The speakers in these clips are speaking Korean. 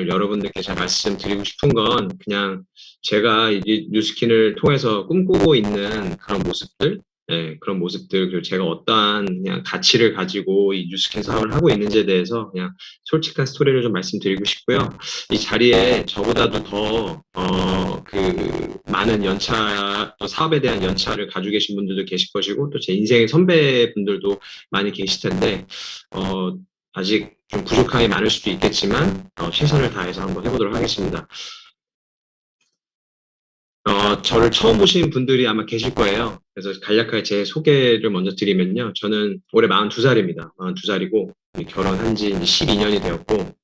오늘 여러분들께 제가 말씀드리고 싶은 건 그냥 제가 이 뉴스킨을 통해서 꿈꾸고 있는 그런 모습들, 그런 모습들, 그리고 제가 어떠한 그냥 가치를 가지고 이 뉴스킨 사업을 하고 있는지에 대해서 그냥 솔직한 스토리를 좀 말씀드리고 싶고요. 이 자리에 저보다도 더, 많은 연차, 또 사업에 대한 연차를 가지고 계신 분들도 계실 것이고, 또 제 인생의 선배분들도 많이 계실 텐데, 아직 좀 부족함이 많을 수도 있겠지만, 최선을 다해서 한번 해보도록 하겠습니다. 저를 처음 보신 분들이 아마 계실 거예요. 그래서 간략하게 제 소개를 먼저 드리면요. 저는 올해 42살입니다. 42살이고, 결혼한 지 12년이 되었고,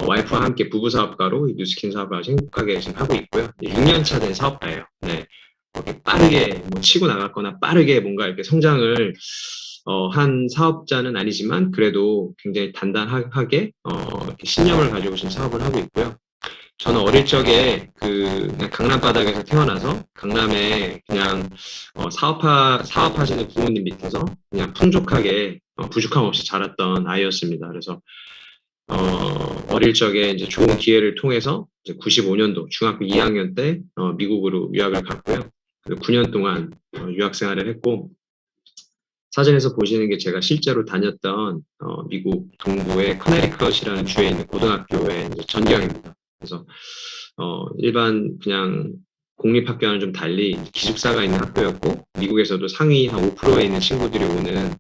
와이프와 함께 부부 사업가로 뉴스킨 사업을 행복하게 지금 하고 있고요. 6년 차 된 사업가예요. 네. 이렇게 빠르게 뭐 치고 나갔거나 빠르게 뭔가 이렇게 성장을 한 사업자는 아니지만 그래도 굉장히 단단하게 이렇게 신념을 가지고 지금 사업을 하고 있고요. 저는 어릴 적에 그냥 강남 바닥에서 태어나서 강남에 그냥 사업하시는 부모님 밑에서 그냥 풍족하게 부족함 없이 자랐던 아이였습니다. 그래서 어릴 적에 이제 좋은 기회를 통해서 이제 95년도 중학교 2학년 때 미국으로 유학을 갔고요. 9년 동안 유학 생활을 했고 사진에서 보시는 게 제가 실제로 다녔던 미국 동부의 커네리컷이라는 주에 있는 고등학교의 이제 전경입니다. 그래서 일반 그냥 공립학교와는 좀 달리 기숙사가 있는 학교였고 미국에서도 상위 한 5%에 있는 친구들이 오는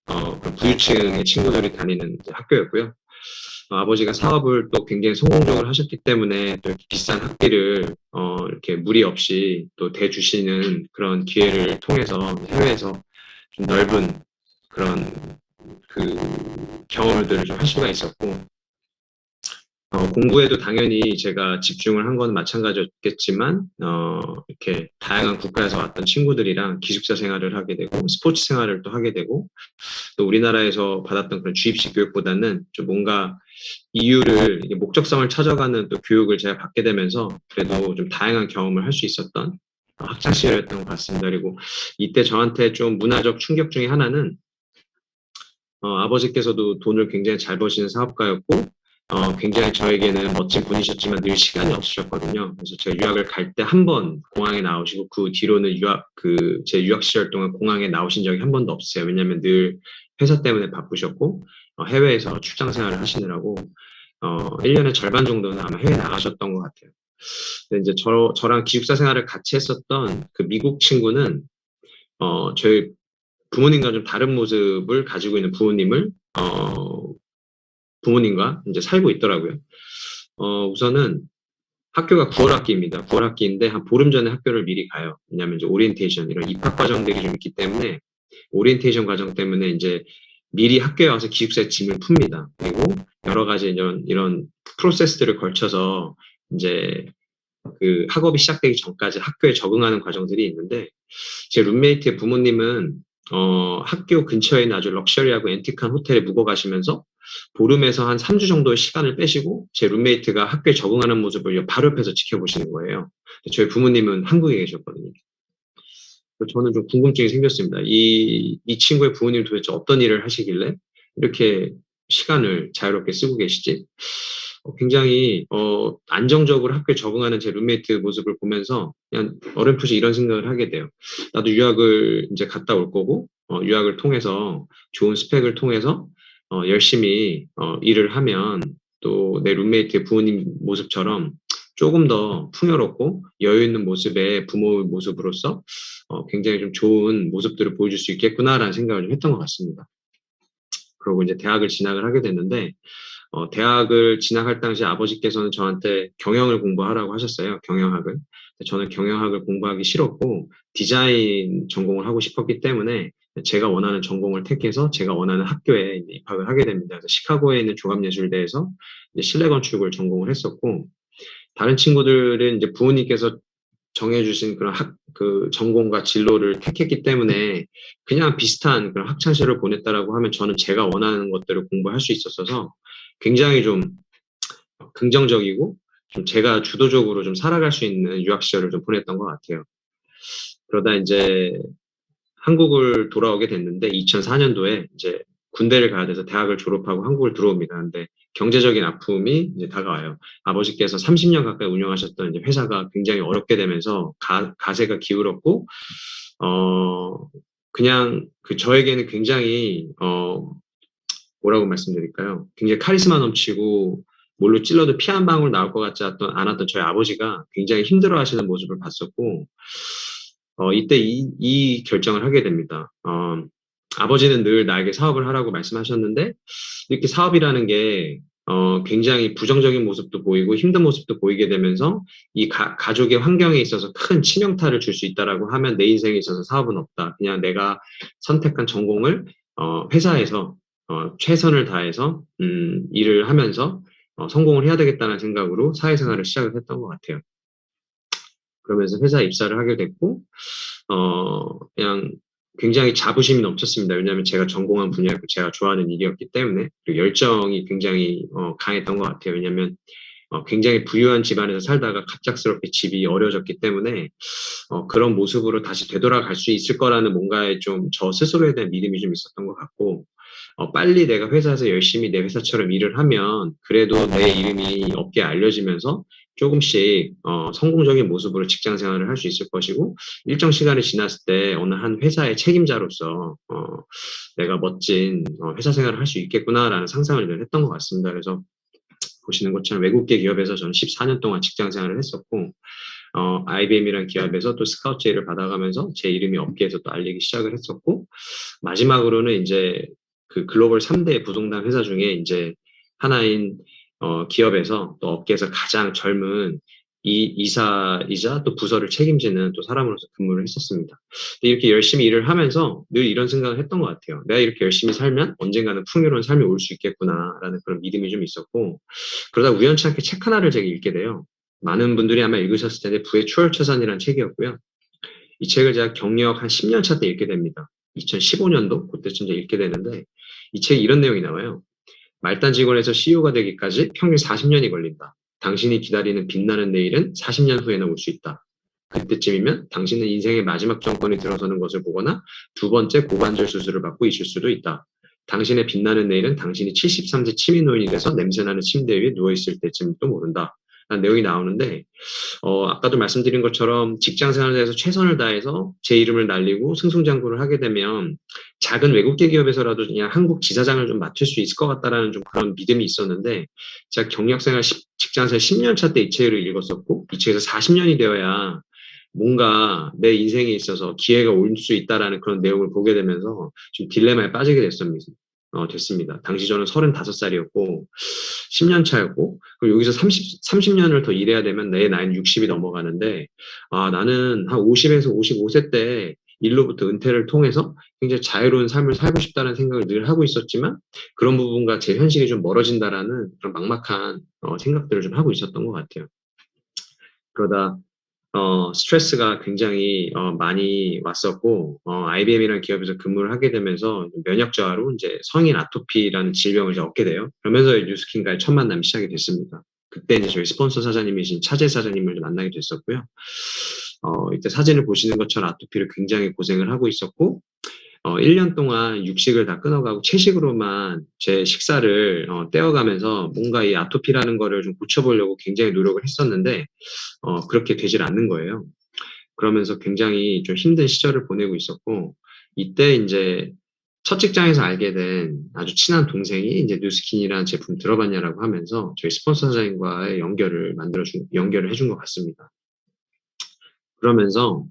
그런 부유층의 친구들이 다니는 학교였고요. 아버지가 사업을 또 굉장히 성공적으로 하셨기 때문에 또 이렇게 비싼 학비를 이렇게 무리 없이 또 대주시는 그런 기회를 통해서 해외에서 좀 넓은 그런 그 경험들을 좀 할 수가 있었고 공부에도 당연히 제가 집중을 한 건 마찬가지였겠지만 이렇게 다양한 국가에서 왔던 친구들이랑 기숙사 생활을 하게 되고 스포츠 생활을 또 하게 되고 또 우리나라에서 받았던 그런 주입식 교육보다는 좀 뭔가 이유를 목적성을 찾아가는 또 교육을 제가 받게 되면서 그래도 좀 다양한 경험을 할 수 있었던 학창 시절이었던 것 같습니다. 그리고 이때 저한테 좀 문화적 충격 중에 하나는 아버지께서도 돈을 굉장히 잘 버시는 사업가였고 굉장히 저에게는 멋진 분이셨지만 늘 시간이 없으셨거든요. 그래서 제가 유학을 갈 때 한 번 공항에 나오시고 그 뒤로는 제 유학 시절 동안 공항에 나오신 적이 한 번도 없어요. 왜냐하면 늘 회사 때문에 바쁘셨고 해외에서 출장 생활을 하시느라고 1년의 절반 정도는 아마 해외 나가셨던 것 같아요. 근데 이제 저랑 기숙사 생활을 같이 했었던 그 미국 친구는 저희 부모님과 좀 다른 모습을 가지고 있는 부모님과 이제 살고 있더라고요. 우선은 학교가 9월 학기입니다. 9월 학기인데 한 보름 전에 학교를 미리 가요. 왜냐하면 이제 오리엔테이션 이런 입학 과정들이 좀 있기 때문에 오리엔테이션 과정 때문에 이제 미리 학교에 와서 기숙사에 짐을 풉니다. 그리고 여러 가지 이런 프로세스들을 거쳐서 이제 그 학업이 시작되기 전까지 학교에 적응하는 과정들이 있는데 제 룸메이트의 부모님은 학교 근처에 있는 아주 럭셔리하고 앤틱한 호텔에 묵어 가시면서 보름에서 한 3주 정도의 시간을 빼시고 제 룸메이트가 학교에 적응하는 모습을 바로 옆에서 지켜보시는 거예요. 저희 부모님은 한국에 계셨거든요. 저는 좀 궁금증이 생겼습니다. 이 친구의 부모님 도대체 어떤 일을 하시길래 이렇게 시간을 자유롭게 쓰고 계시지? 굉장히 안정적으로 학교에 적응하는 제 룸메이트 모습을 보면서 그냥 어렴풋이 이런 생각을 하게 돼요. 나도 유학을 이제 갔다 올 거고 유학을 통해서 좋은 스펙을 통해서 열심히 일을 하면 또 내 룸메이트의 부모님 모습처럼 조금 더 풍요롭고 여유 있는 모습의 부모의 모습으로서 굉장히 좀 좋은 모습들을 보여줄 수 있겠구나라는 생각을 좀 했던 것 같습니다. 그리고 이제 대학을 진학을 하게 됐는데 대학을 진학할 당시 아버지께서는 저한테 경영을 공부하라고 하셨어요. 경영학을. 저는 경영학을 공부하기 싫었고 디자인 전공을 하고 싶었기 때문에 제가 원하는 전공을 택해서 제가 원하는 학교에 입학을 하게 됩니다. 그래서 시카고에 있는 종합예술대에서 실내 건축을 전공을 했었고 다른 친구들은 이제 부모님께서 정해주신 그런 그 전공과 진로를 택했기 때문에 그냥 비슷한 그런 학창 시절을 보냈다라고 하면 저는 제가 원하는 것들을 공부할 수 있었어서 굉장히 좀 긍정적이고 좀 제가 주도적으로 좀 살아갈 수 있는 유학 시절을 좀 보냈던 것 같아요. 그러다 이제 한국을 돌아오게 됐는데 2004년도에 이제 군대를 가야 돼서 대학을 졸업하고 한국을 들어옵니다. 근데 경제적인 아픔이 이제 다가와요. 아버지께서 30년 가까이 운영하셨던 이제 회사가 굉장히 어렵게 되면서 가세가 기울었고, 그냥 저에게는 굉장히, 뭐라고 말씀드릴까요? 굉장히 카리스마 넘치고, 뭘로 찔러도 피 한 방울 나올 것 같지 않았던 저희 아버지가 굉장히 힘들어 하시는 모습을 봤었고, 이때 이 결정을 하게 됩니다. 아버지는 늘 나에게 사업을 하라고 말씀하셨는데, 이렇게 사업이라는 게, 굉장히 부정적인 모습도 보이고 힘든 모습도 보이게 되면서 이 가족의 환경에 있어서 큰 치명타를 줄 수 있다라고 하면 내 인생에 있어서 사업은 없다. 그냥 내가 선택한 전공을, 회사에서, 최선을 다해서, 일을 하면서, 성공을 해야 되겠다는 생각으로 사회생활을 시작을 했던 것 같아요. 그러면서 회사에 입사를 하게 됐고, 그냥 굉장히 자부심이 넘쳤습니다. 왜냐하면 제가 전공한 분야고 제가 좋아하는 일이었기 때문에, 그리고 열정이 굉장히 강했던 것 같아요. 왜냐하면 굉장히 부유한 집안에서 살다가 갑작스럽게 집이 어려워졌기 때문에 그런 모습으로 다시 되돌아갈 수 있을 거라는 뭔가에 좀 저 스스로에 대한 믿음이 좀 있었던 것 같고, 빨리 내가 회사에서 열심히 내 회사처럼 일을 하면 그래도 내 이름이 업계에 알려지면서 조금씩 성공적인 모습으로 직장 생활을 할 수 있을 것이고, 일정 시간이 지났을 때 어느 한 회사의 책임자로서 내가 멋진 회사 생활을 할 수 있겠구나라는 상상을 늘 했던 것 같습니다. 그래서 보시는 것처럼 외국계 기업에서 저는 14년 동안 직장 생활을 했었고, IBM이라는 기업에서 또 스카우트 제의를 받아가면서 제 이름이 업계에서 또 알리기 시작을 했었고, 마지막으로는 이제 그 글로벌 3대 부동산 회사 중에 이제 하나인 기업에서 또 업계에서 가장 젊은 이사이자 또 부서를 책임지는 또 사람으로서 근무를 했었습니다. 근데 이렇게 열심히 일을 하면서 늘 이런 생각을 했던 것 같아요. 내가 이렇게 열심히 살면 언젠가는 풍요로운 삶이 올 수 있겠구나라는 그런 믿음이 좀 있었고, 그러다 우연치 않게 책 하나를 제가 읽게 돼요. 많은 분들이 아마 읽으셨을 텐데 부의 추월차산이라는 책이었고요. 이 책을 제가 경력 한 10년 차 때 읽게 됩니다. 2015년도 그때쯤 이제 읽게 되는데, 이 책에 이런 내용이 나와요. 말단 직원에서 CEO가 되기까지 평균 40년이 걸린다. 당신이 기다리는 빛나는 내일은 40년 후에나 올 수 있다. 그때쯤이면 당신은 인생의 마지막 정권이 들어서는 것을 보거나 두 번째 고관절 수술을 받고 있을 수도 있다. 당신의 빛나는 내일은 당신이 73세 치매 노인이 돼서 냄새나는 침대 위에 누워있을 때쯤도 모른다. 라는 내용이 나오는데, 아까도 말씀드린 것처럼 직장 생활에 대해서 최선을 다해서 제 이름을 날리고 승승장구를 하게 되면 작은 외국계 기업에서라도 그냥 한국 지사장을 좀 맡을 수 있을 것 같다라는 좀 그런 믿음이 있었는데, 제가 경력생활 직장생활 10년 차 때 이 책을 읽었었고, 이 책에서 40년이 되어야 뭔가 내 인생에 있어서 기회가 올 수 있다라는 그런 내용을 보게 되면서 좀 딜레마에 빠지게 됐습니다. 당시 저는 35살이었고 10년 차였고, 그리고 여기서 30년을 더 일해야 되면 내 나이는 60이 넘어가는데, 나는 한 50에서 55세 때 일로부터 은퇴를 통해서 굉장히 자유로운 삶을 살고 싶다는 생각을 늘 하고 있었지만, 그런 부분과 제 현실이 좀 멀어진다라는 그런 막막한 생각들을 좀 하고 있었던 것 같아요. 그러다 스트레스가 굉장히 많이 왔었고, IBM이라는 기업에서 근무를 하게 되면서 면역 저하로 이제 성인 아토피라는 질병을 이제 얻게 돼요. 그러면서 뉴스킨과의 첫 만남이 시작이 됐습니다. 그때 이제 저희 스폰서 사장님이신 차재 사장님을 만나게 됐었고요. 이때 사진을 보시는 것처럼 아토피를 굉장히 고생을 하고 있었고, 1년 동안 육식을 다 끊어가고 채식으로만 제 식사를 떼어가면서 뭔가 이 아토피라는 거를 좀 고쳐보려고 굉장히 노력을 했었는데, 그렇게 되질 않는 거예요. 그러면서 굉장히 좀 힘든 시절을 보내고 있었고, 이때 이제 첫 직장에서 알게 된 아주 친한 동생이 이제 뉴스킨이라는 제품 들어봤냐라고 하면서 저희 스폰서 사장님과의 연결을 해준 것 같습니다. 그러면서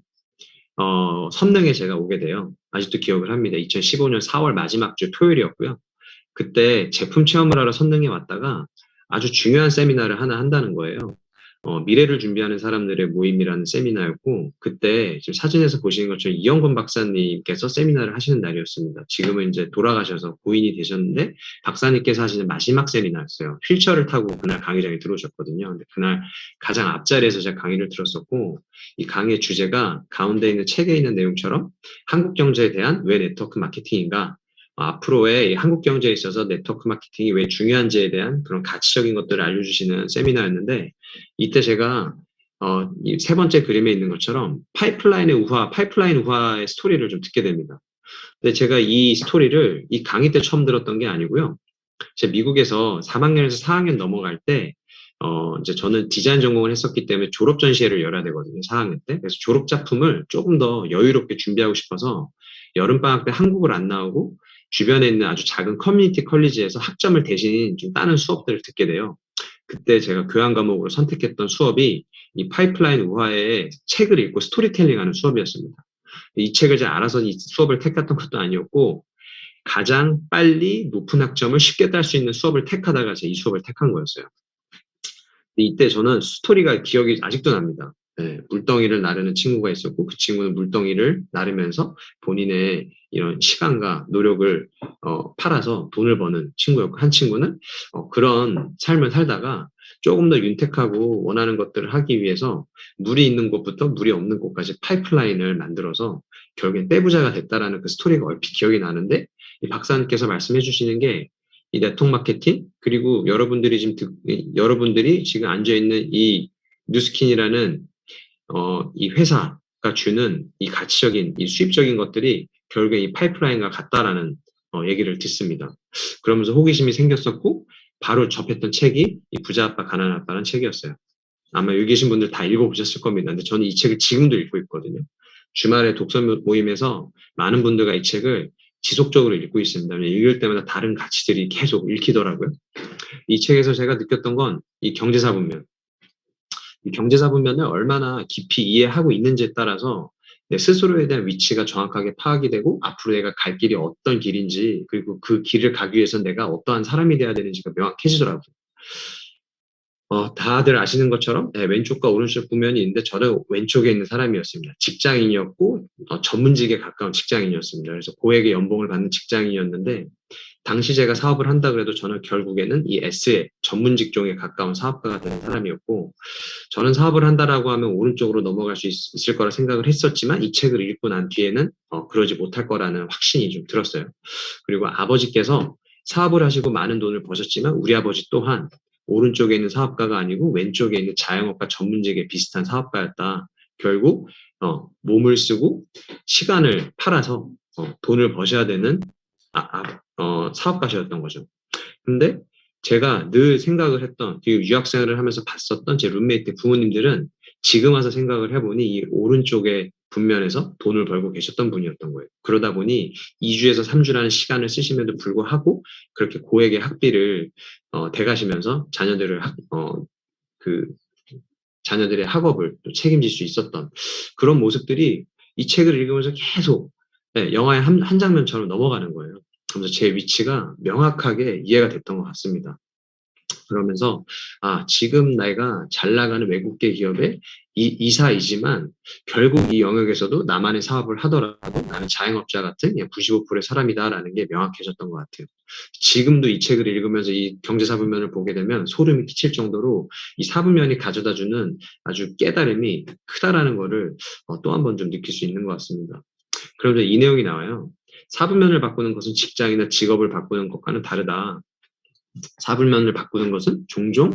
선릉에 제가 오게 돼요. 아직도 기억을 합니다. 2015년 4월 마지막 주 토요일이었고요. 그때 제품 체험을 하러 선릉에 왔다가 아주 중요한 세미나를 하나 한다는 거예요. 미래를 준비하는 사람들의 모임이라는 세미나였고, 그때 지금 사진에서 보시는 것처럼 이영건 박사님께서 세미나를 하시는 날이었습니다. 지금은 이제 돌아가셔서 고인이 되셨는데, 박사님께서 하시는 마지막 세미나였어요. 휠체어를 타고 그날 강의장에 들어오셨거든요. 근데 그날 가장 앞자리에서 제가 강의를 들었었고, 이 강의의 주제가 가운데 있는 책에 있는 내용처럼 한국 경제에 대한 왜 네트워크 마케팅인가, 앞으로의 한국 경제에 있어서 네트워크 마케팅이 왜 중요한지에 대한 그런 가치적인 것들을 알려주시는 세미나였는데, 이때 제가 이 세 번째 그림에 있는 것처럼 파이프라인 우화의 스토리를 좀 듣게 됩니다. 근데 제가 이 스토리를 이 강의 때 처음 들었던 게 아니고요. 제가 미국에서 3학년에서 4학년 넘어갈 때, 이제 저는 디자인 전공을 했었기 때문에 졸업 전시회를 열어야 되거든요, 4학년 때. 그래서 졸업 작품을 조금 더 여유롭게 준비하고 싶어서 여름방학 때 한국을 안 나오고 주변에 있는 아주 작은 커뮤니티 컬리지에서 학점을 대신 좀 따는 수업들을 듣게 돼요. 그때 제가 교양 과목으로 선택했던 수업이 이 파이프라인 우화의 책을 읽고 스토리텔링 하는 수업이었습니다. 이 책을 제가 알아서 이 수업을 택했던 것도 아니었고, 가장 빨리 높은 학점을 쉽게 딸 수 있는 수업을 택하다가 제가 이 수업을 택한 거였어요. 이때 저는 스토리가 기억이 아직도 납니다. 네, 물덩이를 나르는 친구가 있었고 그 친구는 물덩이를 나르면서 본인의 이런 시간과 노력을 팔아서 돈을 버는 친구였고, 한 친구는 그런 삶을 살다가 조금 더 윤택하고 원하는 것들을 하기 위해서 물이 있는 곳부터 물이 없는 곳까지 파이프라인을 만들어서 결국엔 떼부자가 됐다라는 그 스토리가 얼핏 기억이 나는데, 이 박사님께서 말씀해 주시는 게 이 네트워크 마케팅, 그리고 여러분들이 지금 앉아 있는 이 뉴스킨이라는 이 회사가 주는 이 가치적인 이 수입적인 것들이 결국에 이 파이프라인과 같다라는 얘기를 듣습니다. 그러면서 호기심이 생겼었고 바로 접했던 책이 이 부자 아빠 가난한 아빠라는 책이었어요. 아마 여기 계신 분들 다 읽어보셨을 겁니다. 근데 저는 이 책을 지금도 읽고 있거든요. 주말에 독서 모임에서 많은 분들과 이 책을 지속적으로 읽고 있습니다. 읽을 때마다 다른 가치들이 계속 읽히더라고요. 이 책에서 제가 느꼈던 건 이 경제사분면. 이 경제사분면을 얼마나 깊이 이해하고 있는지에 따라서 내 스스로에 대한 위치가 정확하게 파악이 되고 앞으로 내가 갈 길이 어떤 길인지, 그리고 그 길을 가기 위해서 내가 어떠한 사람이 돼야 되는지가 명확해지더라고요. 다들 아시는 것처럼 네, 왼쪽과 오른쪽 부면이 있는데 저는 왼쪽에 있는 사람이었습니다. 직장인이었고 전문직에 가까운 직장인이었습니다. 그래서 고액의 연봉을 받는 직장인이었는데 당시 제가 사업을 한다 그래도 저는 결국에는 이 S의 전문 직종에 가까운 사업가가 되는 사람이었고, 저는 사업을 한다라고 하면 오른쪽으로 넘어갈 수 있을 거라 생각을 했었지만 이 책을 읽고 난 뒤에는 그러지 못할 거라는 확신이 좀 들었어요. 그리고 아버지께서 사업을 하시고 많은 돈을 버셨지만 우리 아버지 또한 오른쪽에 있는 사업가가 아니고 왼쪽에 있는 자영업과 전문직에 비슷한 사업가였다. 결국 몸을 쓰고 시간을 팔아서 돈을 버셔야 되는 사업가셨던 거죠. 근데 제가 늘 생각을 했던, 그리고 유학생활을 하면서 봤었던 제 룸메이트 부모님들은 지금 와서 생각을 해보니 이 오른쪽의 분면에서 돈을 벌고 계셨던 분이었던 거예요. 그러다 보니 2주에서 3주라는 시간을 쓰심에도 불구하고 그렇게 고액의 학비를 대가시면서 그 자녀들의 학업을 또 책임질 수 있었던 그런 모습들이 이 책을 읽으면서 계속 영화의 한 장면처럼 넘어가는 거예요. 그래서 제 위치가 명확하게 이해가 됐던 것 같습니다. 그러면서 지금 내가 잘 나가는 외국계 기업의 이사이지만 결국 이 영역에서도 나만의 사업을 하더라도 나는 자영업자 같은 95%의 사람이다라는 게 명확해졌던 것 같아요. 지금도 이 책을 읽으면서 이 경제사분면을 보게 되면 소름이 끼칠 정도로 이 사분면이 가져다주는 아주 깨달음이 크다라는 거를 또 한 번 좀 느낄 수 있는 것 같습니다. 그러면서 이 내용이 나와요. 사분면을 바꾸는 것은 직장이나 직업을 바꾸는 것과는 다르다. 사분면을 바꾸는 것은 종종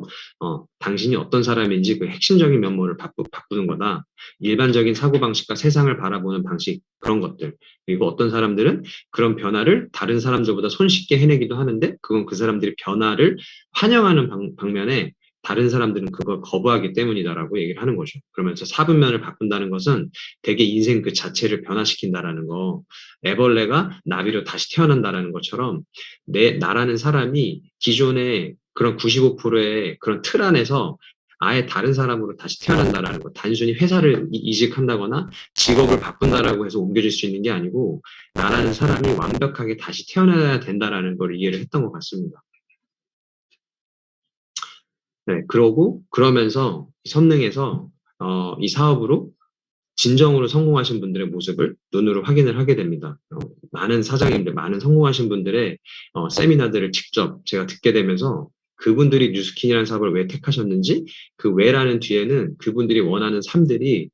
당신이 어떤 사람인지 그 핵심적인 면모를 바꾸는 거다. 일반적인 사고방식과 세상을 바라보는 방식, 그런 것들. 그리고 어떤 사람들은 그런 변화를 다른 사람들보다 손쉽게 해내기도 하는데 그건 그 사람들이 변화를 환영하는 방면에 다른 사람들은 그걸 거부하기 때문이다라고 얘기를 하는 거죠. 그러면서 사분면을 바꾼다는 것은 되게 인생 그 자체를 변화시킨다라는 거, 애벌레가 나비로 다시 태어난다라는 것처럼 나라는 사람이 기존의 그런 95%의 그런 틀 안에서 아예 다른 사람으로 다시 태어난다라는 거. 단순히 회사를 이직한다거나 직업을 바꾼다라고 해서 옮겨질 수 있는 게 아니고 나라는 사람이 완벽하게 다시 태어나야 된다라는 걸 이해를 했던 것 같습니다. 네, 그러면서 선능에서 이 사업으로 진정으로 성공하신 분들의 모습을 눈으로 확인을 하게 됩니다. 많은 사장님들, 많은 성공하신 분들의 세미나들을 직접 제가 듣게 되면서 그분들이 뉴스킨이라는 사업을 왜 택하셨는지, 그 왜라는 뒤에는 그분들이 원하는 삶들이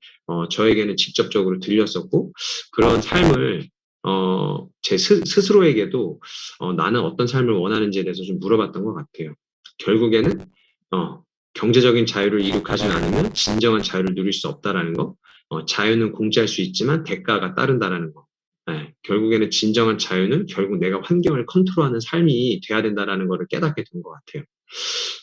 저에게는 직접적으로 들렸었고, 그런 삶을 제 스스로에게도 나는 어떤 삶을 원하는지에 대해서 좀 물어봤던 것 같아요. 결국에는 경제적인 자유를 이룩하지 않으면 진정한 자유를 누릴 수 없다라는 거, 자유는 공짜일 수 있지만 대가가 따른다라는 거. 결국에는 진정한 자유는 결국 내가 환경을 컨트롤하는 삶이 돼야 된다라는 것을 깨닫게 된 것 같아요.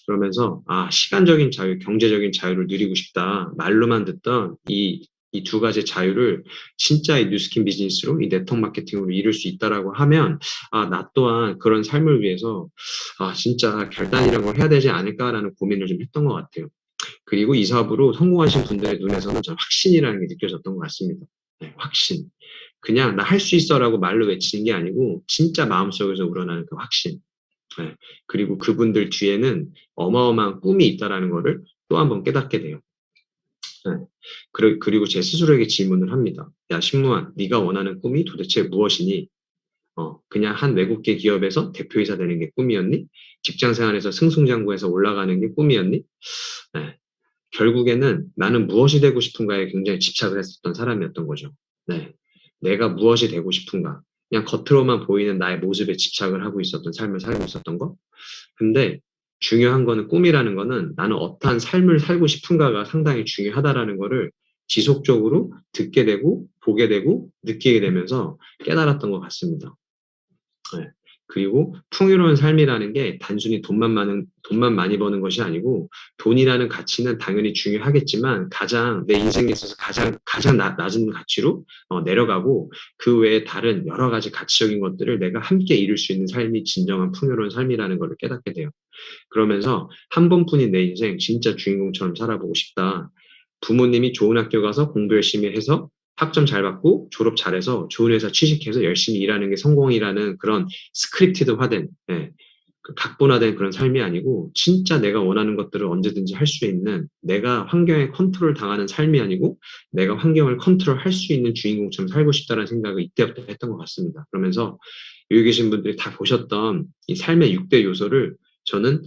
그러면서 시간적인 자유, 경제적인 자유를 누리고 싶다. 말로만 듣던 이 두 가지 자유를 진짜 이 뉴스킨 비즈니스로 이 네트워크 마케팅으로 이룰 수 있다라고 하면 나 또한 그런 삶을 위해서 진짜 결단이라는 걸 해야 되지 않을까라는 고민을 좀 했던 것 같아요. 그리고 이 사업으로 성공하신 분들의 눈에서는 좀 확신이라는 게 느껴졌던 것 같습니다. 확신. 그냥 나 할 수 있어라고 말로 외치는 게 아니고 진짜 마음속에서 우러나는 그 확신. 그리고 그분들 뒤에는 어마어마한 꿈이 있다라는 거를 또 한 번 깨닫게 돼요. 그리고 제 스스로에게 질문을 합니다. 야, 신무한, 네가 원하는 꿈이 도대체 무엇이니? 그냥 한 외국계 기업에서 대표이사 되는 게 꿈이었니? 직장 생활에서 승승장구해서 올라가는 게 꿈이었니? 결국에는 나는 무엇이 되고 싶은가에 굉장히 집착을 했었던 사람이었던 거죠. 내가 무엇이 되고 싶은가? 그냥 겉으로만 보이는 나의 모습에 집착을 하고 있었던 삶을 살고 있었던 거. 근데 중요한 거는 꿈이라는 거는 나는 어떠한 삶을 살고 싶은가가 상당히 중요하다라는 거를 지속적으로 듣게 되고 보게 되고 느끼게 되면서 깨달았던 것 같습니다. 그리고 풍요로운 삶이라는 게 단순히 돈만 많이 버는 것이 아니고 돈이라는 가치는 당연히 중요하겠지만 가장 내 인생에 있어서 가장 낮은 가치로 내려가고 그 외에 다른 여러 가지 가치적인 것들을 내가 함께 이룰 수 있는 삶이 진정한 풍요로운 삶이라는 것을 깨닫게 돼요. 그러면서 한 번뿐인 내 인생 진짜 주인공처럼 살아보고 싶다. 부모님이 좋은 학교 가서 공부 열심히 해서 학점 잘 받고 졸업 잘해서 좋은 회사 취직해서 열심히 일하는 게 성공이라는 그런 스크립티드화된 그 각본화된 그런 삶이 아니고 진짜 내가 원하는 것들을 언제든지 할 수 있는 내가 환경에 컨트롤 당하는 삶이 아니고 내가 환경을 컨트롤할 수 있는 주인공처럼 살고 싶다는 생각을 이때부터 했던 것 같습니다. 그러면서 여기 계신 분들이 다 보셨던 이 삶의 6대 요소를 저는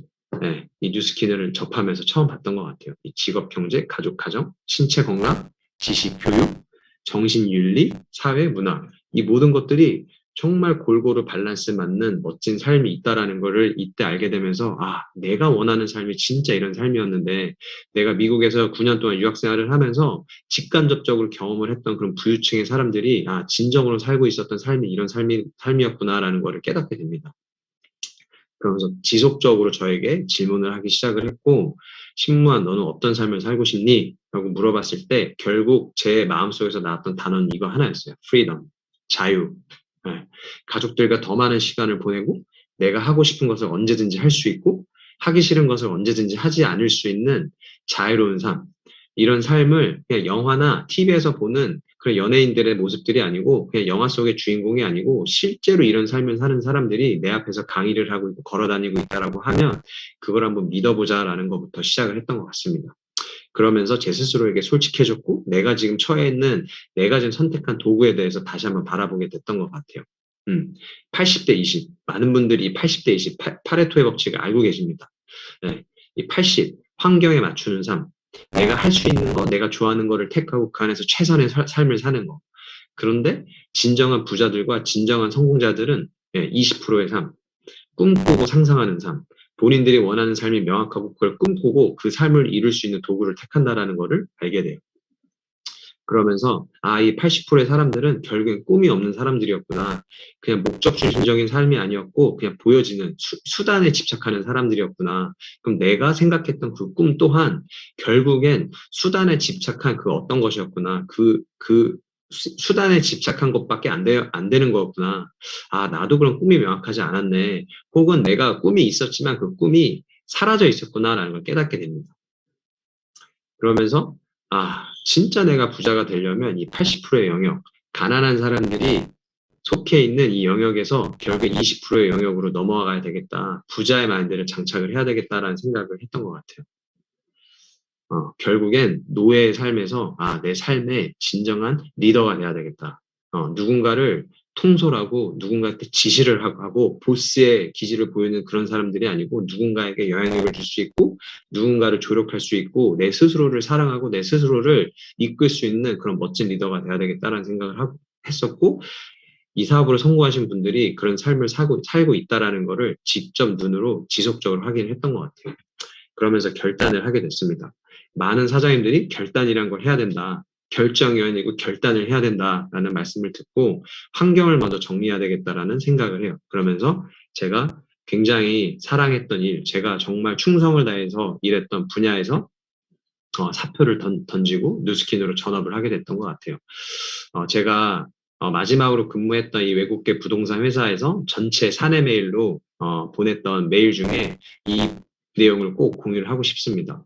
이 뉴스킨을 접하면서 처음 봤던 것 같아요. 이 직업, 경제, 가족, 가정, 신체 건강, 지식, 교육, 정신윤리, 사회, 문화 이 모든 것들이 정말 골고루 밸런스 맞는 멋진 삶이 있다라는 거를 이때 알게 되면서 내가 원하는 삶이 진짜 이런 삶이었는데 내가 미국에서 9년 동안 유학 생활을 하면서 직간접적으로 경험을 했던 그런 부유층의 사람들이 진정으로 살고 있었던 삶이 이런 삶이었구나라는 거를 깨닫게 됩니다. 그러면서 지속적으로 저에게 질문을 하기 시작을 했고 신무한 너는 어떤 삶을 살고 싶니? 라고 물어봤을 때 결국 제 마음속에서 나왔던 단어는 이거 하나였어요. freedom, 자유. 가족들과 더 많은 시간을 보내고 내가 하고 싶은 것을 언제든지 할 수 있고 하기 싫은 것을 언제든지 하지 않을 수 있는 자유로운 삶. 이런 삶을 그냥 영화나 TV에서 보는 그런 연예인들의 모습들이 아니고 그냥 영화 속의 주인공이 아니고 실제로 이런 삶을 사는 사람들이 내 앞에서 강의를 하고 있고 걸어 다니고 있다라고 하면 그걸 한번 믿어보자라는 것부터 시작을 했던 것 같습니다. 그러면서 제 스스로에게 솔직해졌고 내가 지금 처해 있는 내가 지금 선택한 도구에 대해서 다시 한번 바라보게 됐던 것 같아요. 80대 20 많은 분들이 80대 20 파레토의 법칙을 알고 계십니다. 이 80 환경에 맞추는 삶 내가 할 수 있는 거 내가 좋아하는 거를 택하고 그 안에서 최선의 삶을 사는 거 그런데 진정한 부자들과 진정한 성공자들은 20%의 삶 꿈꾸고 상상하는 삶 본인들이 원하는 삶이 명확하고 그걸 꿈꾸고 그 삶을 이룰 수 있는 도구를 택한다라는 것을 알게 돼요. 그러면서 이 80%의 사람들은 결국엔 꿈이 없는 사람들이었구나. 그냥 목적 중심적인 삶이 아니었고 그냥 보여지는 수단에 집착하는 사람들이었구나. 그럼 내가 생각했던 그 꿈 또한 결국엔 수단에 집착한 그 어떤 것이었구나. 그 수단에 집착한 것밖에 안 되는 거였구나. 나도 그런 꿈이 명확하지 않았네. 혹은 내가 꿈이 있었지만 그 꿈이 사라져 있었구나라는 걸 깨닫게 됩니다. 그러면서 진짜 내가 부자가 되려면 이 80%의 영역, 가난한 사람들이 속해 있는 이 영역에서 결국 20%의 영역으로 넘어가야 되겠다. 부자의 마인드를 장착을 해야 되겠다라는 생각을 했던 것 같아요. 결국엔 노예의 삶에서 내 삶의 진정한 리더가 돼야 되겠다. 누군가를 통솔하고 누군가한테 지시를 하고 보스의 기질을 보이는 그런 사람들이 아니고 누군가에게 영향력을 줄 수 있고 누군가를 조력할 수 있고 내 스스로를 사랑하고 내 스스로를 이끌 수 있는 그런 멋진 리더가 돼야 되겠다라는 생각을 했었고 이 사업으로 성공하신 분들이 그런 삶을 살고 있다라는 거를 직접 눈으로 지속적으로 확인을 했던 것 같아요. 그러면서 결단을 하게 됐습니다. 많은 사장님들이 결단이란 걸 해야 된다. 결정이 아니고 결단을 해야 된다라는 말씀을 듣고 환경을 먼저 정리해야 되겠다라는 생각을 해요. 그러면서 제가 굉장히 사랑했던 일, 제가 정말 충성을 다해서 일했던 분야에서 사표를 던지고 뉴스킨으로 전업을 하게 됐던 것 같아요. 제가 마지막으로 근무했던 이 외국계 부동산 회사에서 전체 사내 메일로 보냈던 메일 중에 이 내용을 꼭 공유를 하고 싶습니다.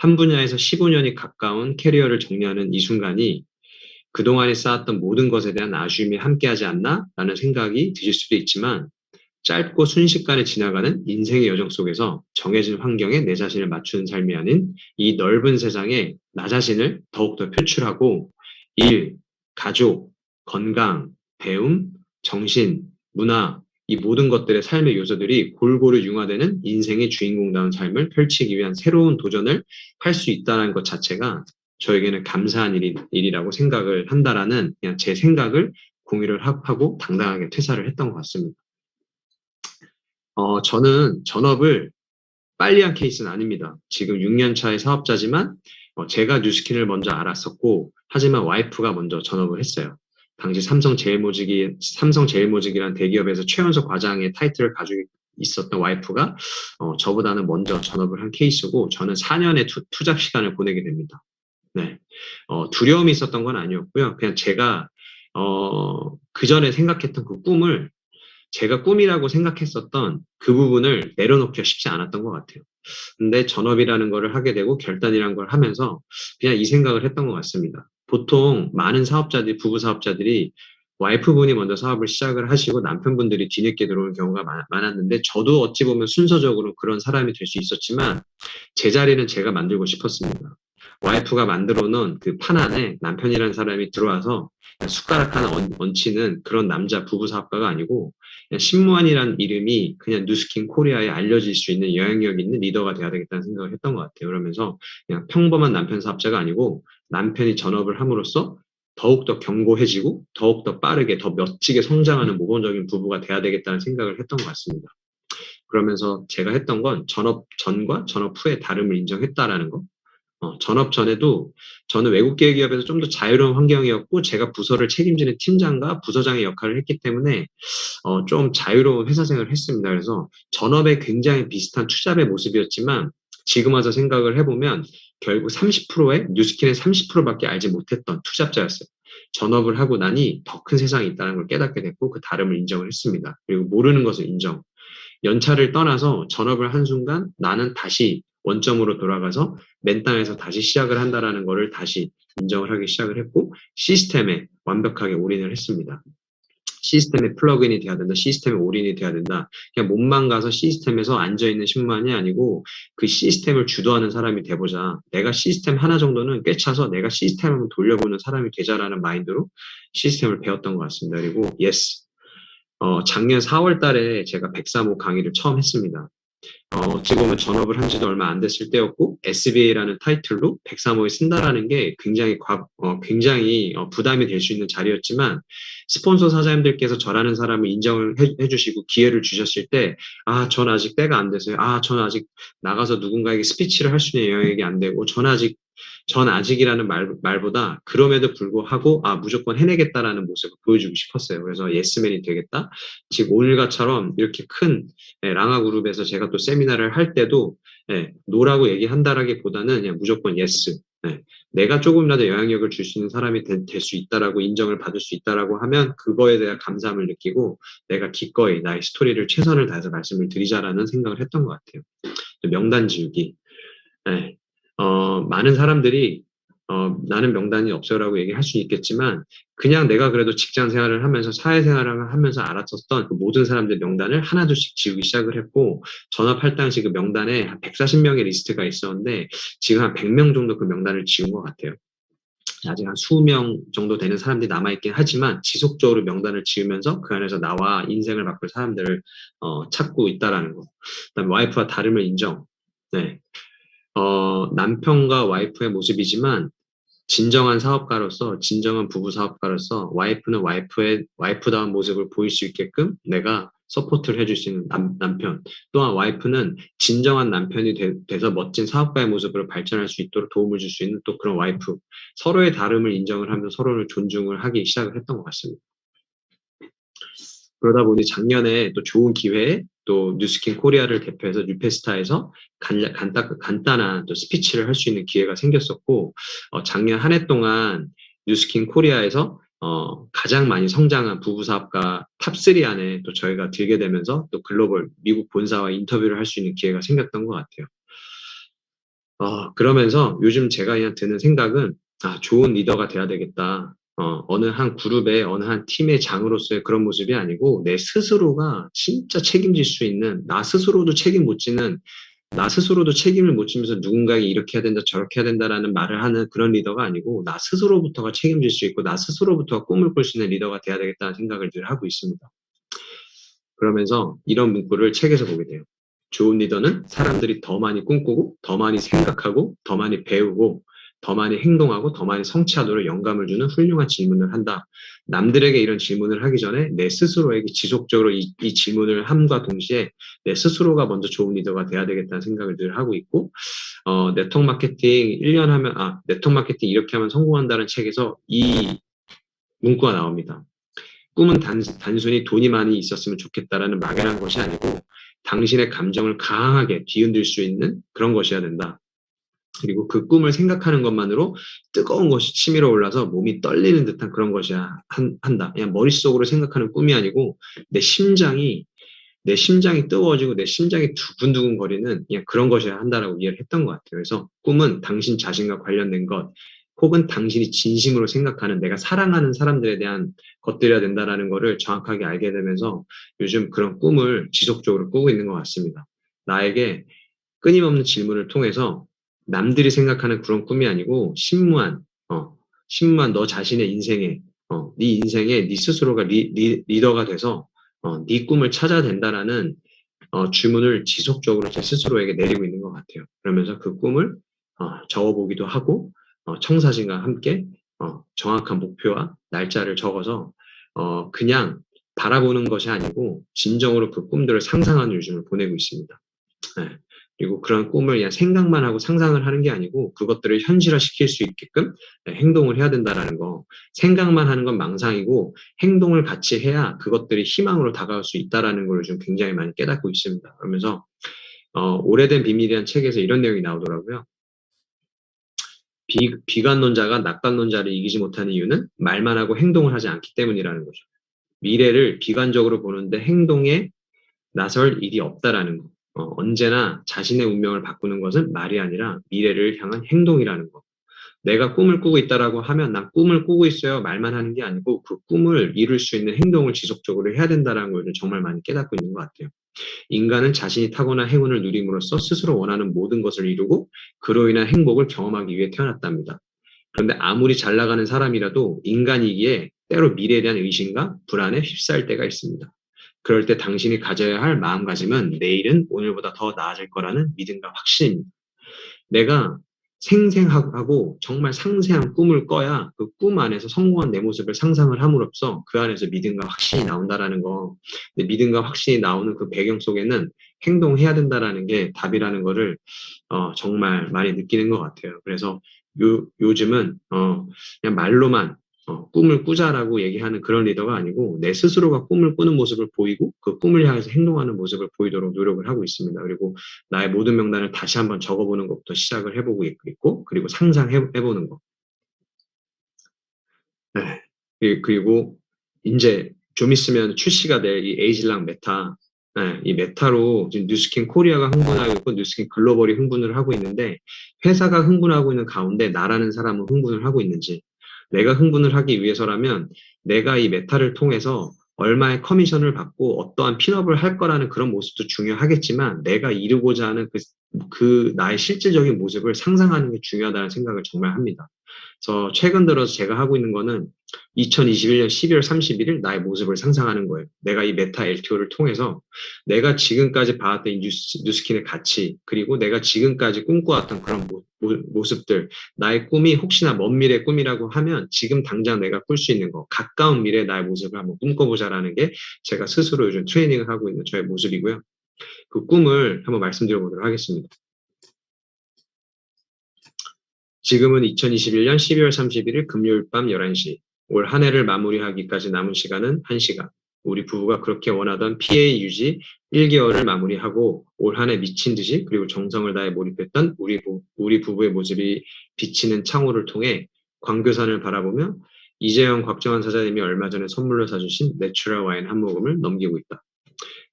한 분야에서 15년이 가까운 캐리어를 정리하는 이 순간이 그동안에 쌓았던 모든 것에 대한 아쉬움이 함께하지 않나? 라는 생각이 드실 수도 있지만 짧고 순식간에 지나가는 인생의 여정 속에서 정해진 환경에 내 자신을 맞추는 삶이 아닌 이 넓은 세상에 나 자신을 더욱더 표출하고 일, 가족, 건강, 배움, 정신, 문화, 이 모든 것들의 삶의 요소들이 골고루 융화되는 인생의 주인공다운 삶을 펼치기 위한 새로운 도전을 할 수 있다는 것 자체가 저에게는 감사한 일이라고 생각을 한다라는 그냥 제 생각을 공유를 하고 당당하게 퇴사를 했던 것 같습니다. 저는 전업을 빨리 한 케이스는 아닙니다. 지금 6년 차의 사업자지만 제가 뉴스킨을 먼저 알았었고 하지만 와이프가 먼저 전업을 했어요. 당시 삼성제일모직이란 대기업에서 최연소 과장의 타이틀을 가지고 있었던 와이프가 저보다는 먼저 전업을 한 케이스고 저는 4년의 투잡 시간을 보내게 됩니다. 네. 두려움이 있었던 건 아니었고요. 그냥 제가 그 전에 생각했던 그 꿈을 제가 꿈이라고 생각했었던 그 부분을 내려놓기가 쉽지 않았던 것 같아요. 근데 전업이라는 거를 하게 되고 결단이라는 걸 하면서 그냥 이 생각을 했던 것 같습니다. 보통 많은 사업자들이, 부부 사업자들이 와이프분이 먼저 사업을 시작을 하시고 남편분들이 뒤늦게 들어오는 경우가 많았는데 저도 어찌 보면 순서적으로 그런 사람이 될 수 있었지만 제 자리는 제가 만들고 싶었습니다. 와이프가 만들어 놓은 그 판 안에 남편이라는 사람이 들어와서 숟가락 하나 얹히는 그런 남자 부부 사업가가 아니고 신무한이라는 이름이 그냥 뉴스킨 코리아에 알려질 수 있는 영향력 있는 리더가 돼야 되겠다는 생각을 했던 것 같아요. 그러면서 그냥 평범한 남편 사업자가 아니고 남편이 전업을 함으로써 더욱더 견고해지고 더욱더 빠르게 더 멋지게 성장하는 모범적인 부부가 돼야 되겠다는 생각을 했던 것 같습니다. 그러면서 제가 했던 건 전업 전과 전업 후의 다름을 인정했다라는 거. 전업 전에도 저는 외국계 기업에서 좀 더 자유로운 환경이었고 제가 부서를 책임지는 팀장과 부서장의 역할을 했기 때문에 좀 자유로운 회사 생활을 했습니다. 그래서 전업에 굉장히 비슷한 투잡의 모습이었지만 지금 와서 생각을 해보면 결국 30%의 뉴스킨의 30%밖에 알지 못했던 투잡자였어요. 전업을 하고 나니 더 큰 세상이 있다는 걸 깨닫게 됐고 그 다름을 인정을 했습니다. 그리고 모르는 것을 인정. 연차를 떠나서 전업을 한 순간 나는 다시 원점으로 돌아가서 맨 땅에서 다시 시작을 한다라는 거를 다시 인정을 하기 시작을 했고 시스템에 완벽하게 올인을 했습니다. 시스템에 플러그인이 돼야 된다. 시스템에 올인이 돼야 된다. 그냥 몸만 가서 시스템에서 앉아있는 신문이 아니고 그 시스템을 주도하는 사람이 돼보자. 내가 시스템 하나 정도는 꿰차서 내가 시스템을 한번 돌려보는 사람이 되자라는 마인드로 시스템을 배웠던 것 같습니다. 그리고 예스. 작년 4월 달에 제가 103호 강의를 처음 했습니다. 어찌 보면 전업을 한 지도 얼마 안 됐을 때였고 SBA라는 타이틀로 103호에 쓴다라는 게 굉장히 부담이 될 수 있는 자리였지만 스폰서 사장님들께서 저라는 사람을 인정을 해주시고 기회를 주셨을 때 전 아직 때가 안 돼서요. 전 아직 나가서 누군가에게 스피치를 할 수 있는 영역이 안 되고 전 아직이라는 말보다 그럼에도 불구하고 무조건 해내겠다라는 모습을 보여주고 싶었어요. 그래서 예스맨이 되겠다. 즉 오늘과처럼 이렇게 큰 랑아 그룹에서 제가 또 세미나를 할 때도 노라고 얘기한다라기보다는 그냥 무조건 예스. 내가 조금이라도 영향력을 줄 수 있는 사람이 될 수 있다라고 인정을 받을 수 있다라고 하면 그거에 대한 감사함을 느끼고 내가 기꺼이 나의 스토리를 최선을 다해서 말씀을 드리자라는 생각을 했던 것 같아요. 명단 지우기. 많은 사람들이 나는 명단이 없어요라고 얘기할 수 있겠지만 그냥 내가 그래도 직장 생활을 하면서 사회생활을 하면서 알았었던 그 모든 사람들 명단을 하나둘씩 지우기 시작을 했고 전업할 당시 그 명단에 한 140명의 리스트가 있었는데 지금 한 100명 정도 그 명단을 지운 것 같아요. 아직 한 20명 정도 되는 사람들이 남아있긴 하지만 지속적으로 명단을 지으면서 그 안에서 나와 인생을 바꿀 사람들을 찾고 있다라는 거. 그다음에 와이프와 다름을 인정. 네. 남편과 와이프의 모습이지만 진정한 사업가로서 진정한 부부 사업가로서 와이프는 와이프다운 모습을 보일 수 있게끔 내가 서포트를 해줄 수 있는 남편, 또한 와이프는 진정한 남편이 돼서 멋진 사업가의 모습으로 발전할 수 있도록 도움을 줄 수 있는 또 그런 와이프, 서로의 다름을 인정을 하면서 서로를 존중을 하기 시작을 했던 것 같습니다. 그러다 보니 작년에 또 좋은 기회에 또 뉴스킨 코리아를 대표해서 뉴페스타에서 간단한 또 스피치를 할 수 있는 기회가 생겼었고, 작년 한 해 동안 뉴스킨 코리아에서 가장 많이 성장한 부부 사업가 탑3 안에 또 저희가 들게 되면서 또 글로벌 미국 본사와 인터뷰를 할 수 있는 기회가 생겼던 것 같아요. 그러면서 요즘 제가 그냥 드는 생각은, 좋은 리더가 돼야 되겠다. 어느 한 그룹의, 어느 한 팀의 장으로서의 그런 모습이 아니고, 내 스스로가 진짜 책임질 수 있는, 나 스스로도 책임을 못 지면서 누군가에게 이렇게 해야 된다, 저렇게 해야 된다라는 말을 하는 그런 리더가 아니고, 나 스스로부터가 책임질 수 있고, 나 스스로부터가 꿈을 꿀 수 있는 리더가 돼야 되겠다는 생각을 늘 하고 있습니다. 그러면서 이런 문구를 책에서 보게 돼요. 좋은 리더는 사람들이 더 많이 꿈꾸고, 더 많이 생각하고, 더 많이 배우고, 더 많이 행동하고, 더 많이 성취하도록 영감을 주는 훌륭한 질문을 한다. 남들에게 이런 질문을 하기 전에 내 스스로에게 지속적으로 이 질문을 함과 동시에 내 스스로가 먼저 좋은 리더가 돼야 되겠다는 생각을 늘 하고 있고, 네트워크 마케팅 1년 하면, 네트워크 마케팅 이렇게 하면 성공한다는 책에서 이 문구가 나옵니다. 꿈은 단순히 돈이 많이 있었으면 좋겠다라는 막연한 것이 아니고 당신의 감정을 강하게 뒤흔들 수 있는 그런 것이어야 된다. 그리고 그 꿈을 생각하는 것만으로 뜨거운 것이 치밀어 올라서 몸이 떨리는 듯한 그런 것이야 한다. 그냥 머릿속으로 생각하는 꿈이 아니고 내 심장이 뜨거워지고 내 심장이 두근두근 거리는 그냥 그런 것이야 한다라고 이해를 했던 것 같아요. 그래서 꿈은 당신 자신과 관련된 것, 혹은 당신이 진심으로 생각하는 내가 사랑하는 사람들에 대한 것들이어야 된다라는 거를 정확하게 알게 되면서 요즘 그런 꿈을 지속적으로 꾸고 있는 것 같습니다. 나에게 끊임없는 질문을 통해서 남들이 생각하는 그런 꿈이 아니고 신무한 너 자신의 인생에, 네 인생에 네 스스로가 리더가 돼서 네 꿈을 찾아야 된다라는 주문을 지속적으로 제 스스로에게 내리고 있는 것 같아요. 그러면서 그 꿈을 적어보기도 하고 청사진과 함께 정확한 목표와 날짜를 적어서 그냥 바라보는 것이 아니고 진정으로 그 꿈들을 상상하는 요즘을 보내고 있습니다. 네. 그리고 그런 꿈을 그냥 생각만 하고 상상을 하는 게 아니고 그것들을 현실화시킬 수 있게끔 행동을 해야 된다라는 거. 생각만 하는 건 망상이고 행동을 같이 해야 그것들이 희망으로 다가올 수 있다라는 걸 요즘 굉장히 많이 깨닫고 있습니다. 그러면서 오래된 비밀이라는 책에서 이런 내용이 나오더라고요. 비관론자가 낙관론자를 이기지 못하는 이유는 말만 하고 행동을 하지 않기 때문이라는 거죠. 미래를 비관적으로 보는데 행동에 나설 일이 없다라는 거. 언제나 자신의 운명을 바꾸는 것은 말이 아니라 미래를 향한 행동이라는 거. 내가 꿈을 꾸고 있다라고 하면 난 꿈을 꾸고 있어요. 말만 하는 게 아니고 그 꿈을 이룰 수 있는 행동을 지속적으로 해야 된다는 걸 정말 많이 깨닫고 있는 것 같아요. 인간은 자신이 타고난 행운을 누림으로써 스스로 원하는 모든 것을 이루고 그로 인한 행복을 경험하기 위해 태어났답니다. 그런데 아무리 잘 나가는 사람이라도 인간이기에 때로 미래에 대한 의심과 불안에 휩싸일 때가 있습니다. 그럴 때 당신이 가져야 할 마음가짐은 내일은 오늘보다 더 나아질 거라는 믿음과 확신입니다. 내가 생생하고 정말 상세한 꿈을 꿔야 그 꿈 안에서 성공한 내 모습을 상상을 함으로써 그 안에서 믿음과 확신이 나온다라는 거. 근데 믿음과 확신이 나오는 그 배경 속에는 행동해야 된다라는 게 답이라는 거를 정말 많이 느끼는 것 같아요. 그래서 요즘은 그냥 말로만 꿈을 꾸자라고 얘기하는 그런 리더가 아니고 내 스스로가 꿈을 꾸는 모습을 보이고 그 꿈을 향해서 행동하는 모습을 보이도록 노력을 하고 있습니다. 그리고 나의 모든 명단을 다시 한번 적어보는 것부터 시작을 해보고 있고 그리고 상상해보는 거. 네. 그리고 이제 좀 있으면 출시가 될 이 에이즐랑 메타, 네, 이 메타로 지금 뉴스킨 코리아가 흥분하고 있고 뉴스킨 글로벌이 흥분을 하고 있는데 회사가 흥분하고 있는 가운데 나라는 사람은 흥분을 하고 있는지, 내가 흥분을 하기 위해서라면 내가 이 메타를 통해서 얼마의 커미션을 받고 어떠한 핀업을 할 거라는 그런 모습도 중요하겠지만 내가 이루고자 하는 그 나의 실질적인 모습을 상상하는 게 중요하다는 생각을 정말 합니다. 그래서 최근 들어서 제가 하고 있는 거는 2021년 12월 31일 나의 모습을 상상하는 거예요. 내가 이 메타 LTO를 통해서 내가 지금까지 봐왔던 이 뉴스킨의 가치, 그리고 내가 지금까지 꿈꿔왔던 그런 모습들, 나의 꿈이 혹시나 먼 미래 꿈이라고 하면 지금 당장 내가 꿀 수 있는 거, 가까운 미래 나의 모습을 한번 꿈꿔보자라는 게 제가 스스로 요즘 트레이닝을 하고 있는 저의 모습이고요. 그 꿈을 한번 말씀드려보도록 하겠습니다. 지금은 2021년 12월 31일 금요일 밤 11시. 올 한 해를 마무리하기까지 남은 시간은 1시간. 우리 부부가 그렇게 원하던 PA 유지 1개월을 마무리하고 올 한 해 미친 듯이 그리고 정성을 다해 몰입했던 우리 부부의 모습이 비치는 창호를 통해 광교산을 바라보며 이재영 곽정환 사장님이 얼마 전에 선물로 사주신 내추럴 와인 한 모금을 넘기고 있다.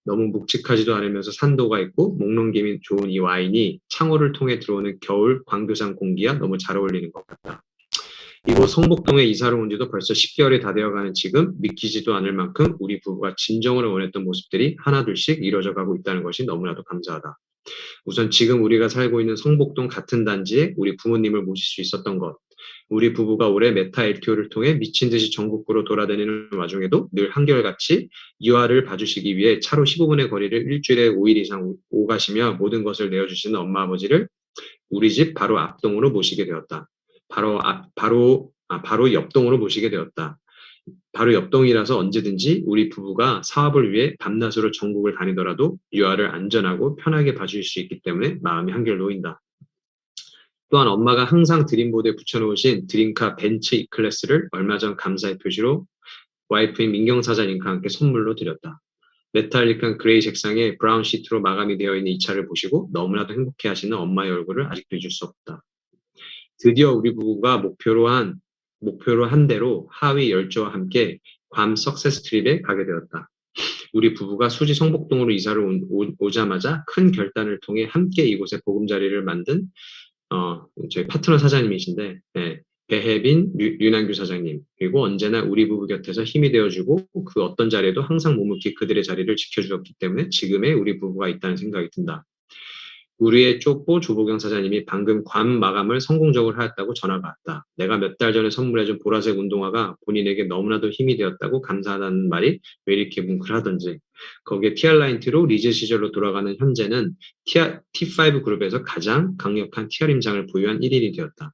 너무 묵직하지도 않으면서 산도가 있고 목 넘김이 좋은 이 와인이 창호를 통해 들어오는 겨울 광교산 공기와 너무 잘 어울리는 것 같다. 이곳 성북동에 이사를 온 지도 벌써 10개월이 다 되어가는 지금 믿기지도 않을 만큼 우리 부부가 진정으로 원했던 모습들이 하나둘씩 이루어져 가고 있다는 것이 너무나도 감사하다. 우선 지금 우리가 살고 있는 성북동 같은 단지에 우리 부모님을 모실 수 있었던 것, 우리 부부가 올해 메타 LTO를 통해 미친 듯이 전국구로 돌아다니는 와중에도 늘 한결같이 유아를 봐주시기 위해 차로 15분의 거리를 일주일에 5일 이상 오가시며 모든 것을 내어주시는 엄마 아버지를 우리 집 바로 앞동으로 모시게 되었다. 바로 옆동으로 모시게 되었다. 바로 옆동이라서 언제든지 우리 부부가 사업을 위해 밤낮으로 전국을 다니더라도 유아를 안전하고 편하게 봐줄 수 있기 때문에 마음이 한결 놓인다. 또한 엄마가 항상 드림보드에 붙여놓으신 드림카 벤츠 E클래스를 얼마 전 감사의 표시로 와이프인 민경 사장님과 함께 선물로 드렸다. 메탈릭한 그레이 색상의 브라운 시트로 마감이 되어 있는 이 차를 보시고 너무나도 행복해 하시는 엄마의 얼굴을 아직도 잊을 수 없다. 드디어 우리 부부가 목표로 한 대로 하위 열조와 함께 괌 석세스 트립에 가게 되었다. 우리 부부가 수지 성북동으로 이사를 오자마자 큰 결단을 통해 함께 이곳에 보금자리를 만든 저희 파트너 사장님이신데 배혜빈 윤한규 사장님, 그리고 언제나 우리 부부 곁에서 힘이 되어주고 그 어떤 자리에도 항상 묵묵히 그들의 자리를 지켜주었기 때문에 지금의 우리 부부가 있다는 생각이 든다. 우리의 쪼꼬 조보경 사장님이 방금 괌 마감을 성공적으로 하였다고 전화가 왔다. 내가 몇 달 전에 선물해준 보라색 운동화가 본인에게 너무나도 힘이 되었다고 감사하다는 말이 왜 이렇게 뭉클하던지. 거기에 TR9T로 리즈 시절로 돌아가는 현재는 T5 그룹에서 가장 강력한 TR임장을 보유한 1인이 되었다.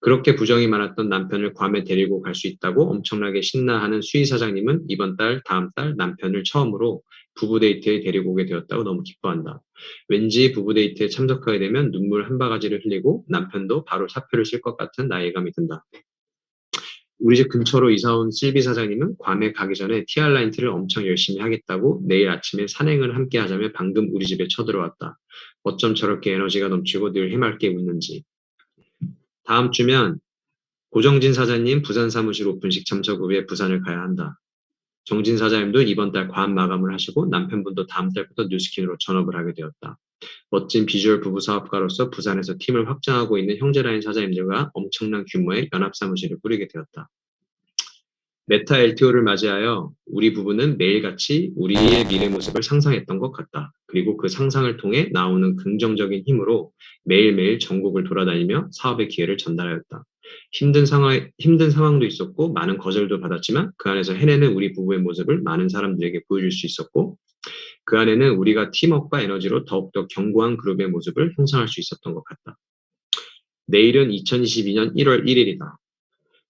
그렇게 부정이 많았던 남편을 괌에 데리고 갈 수 있다고 엄청나게 신나하는 수희 사장님은 이번 달, 다음 달 남편을 처음으로 부부 데이트에 데리고 오게 되었다고 너무 기뻐한다. 왠지 부부 데이트에 참석하게 되면 눈물 한 바가지를 흘리고 남편도 바로 사표를 쓸 것 같은 나이감이 든다. 우리 집 근처로 이사온 실비 사장님은 괌에 가기 전에 TR9T를 엄청 열심히 하겠다고 내일 아침에 산행을 함께 하자며 방금 우리 집에 쳐들어왔다. 어쩜 저렇게 에너지가 넘치고 늘 해맑게 웃는지. 다음 주면 고정진 사장님 부산 사무실 오픈식 참석 후에 부산을 가야 한다. 정진 사장님도 이번 달 과한 마감을 하시고 남편분도 다음 달부터 뉴스킨으로 전업을 하게 되었다. 멋진 비주얼 부부 사업가로서 부산에서 팀을 확장하고 있는 형제라인 사장님들과 엄청난 규모의 연합 사무실을 꾸리게 되었다. 메타 LTO를 맞이하여 우리 부부는 매일같이 우리의 미래 모습을 상상했던 것 같다. 그리고 그 상상을 통해 나오는 긍정적인 힘으로 매일매일 전국을 돌아다니며 사업의 기회를 전달하였다. 힘든 상황도 있었고 많은 거절도 받았지만 그 안에서 해내는 우리 부부의 모습을 많은 사람들에게 보여줄 수 있었고 그 안에는 우리가 팀워크와 에너지로 더욱더 견고한 그룹의 모습을 형성할 수 있었던 것 같다. 내일은 2022년 1월 1일이다.